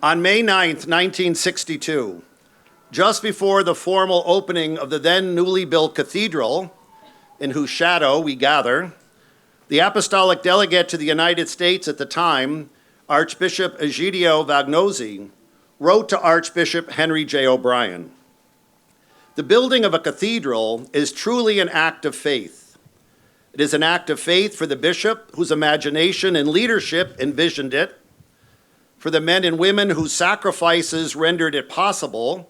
On May 9th, 1962, just before the formal opening of the then newly built cathedral, in whose shadow we gather, the apostolic delegate to the United States at the time, Archbishop Egidio Vagnozzi, wrote to Archbishop Henry J. O'Brien, "The building of a cathedral is truly an act of faith. It is an act of faith for the bishop whose imagination and leadership envisioned it, for the men and women whose sacrifices rendered it possible,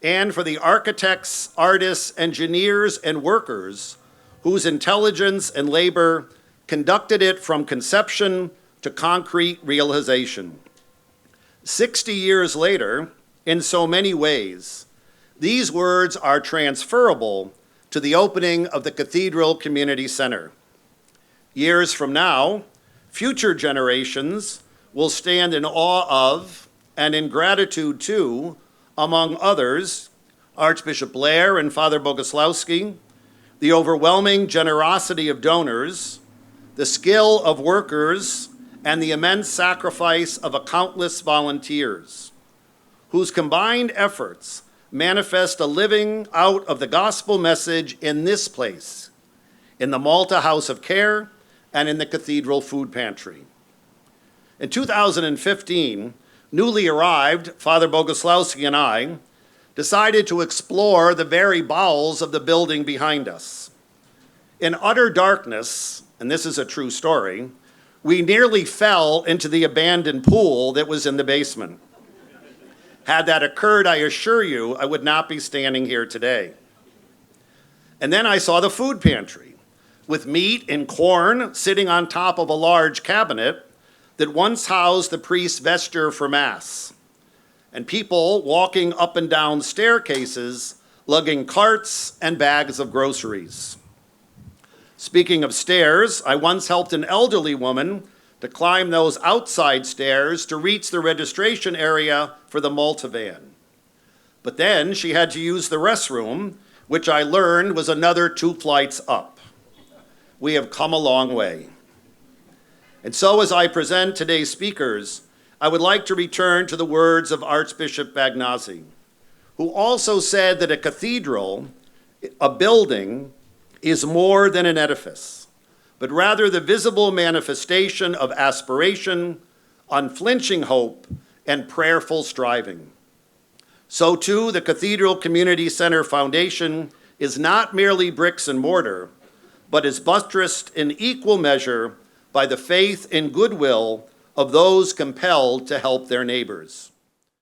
and for the architects, artists, engineers, and workers whose intelligence and labor conducted it from conception to concrete realization." 60 years later, in so many ways, these words are transferable to the opening of the Cathedral Community Center. Years from now, future generations will stand in awe of and in gratitude to, among others, Archbishop Blair and Father Bogoslawski, the overwhelming generosity of donors, the skill of workers, and the immense sacrifice of countless volunteers, whose combined efforts manifest a living out of the gospel message in this place, in the Malta House of Care and in the Cathedral Food Pantry. In 2015, newly arrived Father Bogoslawski and I decided to explore the very bowels of the building behind us. In utter darkness, and this is a true story, we nearly fell into the abandoned pool that was in the basement. Had that occurred, I assure you, I would not be standing here today. And then I saw the food pantry, with meat and corn sitting on top of a large cabinet that once housed the priest's vesture for Mass, and people walking up and down staircases, lugging carts and bags of groceries. Speaking of stairs, I once helped an elderly woman to climb those outside stairs to reach the registration area for the Malta van. But then she had to use the restroom, which I learned was another 2 flights up. We have come a long way. And so as I present today's speakers, I would like to return to the words of Archbishop Vagnozzi, who also said that a cathedral, a building, is more than an edifice, but rather the visible manifestation of aspiration, unflinching hope, and prayerful striving. So too, the Cathedral Community Center Foundation is not merely bricks and mortar, but is buttressed in equal measure by the faith and goodwill of those compelled to help their neighbors.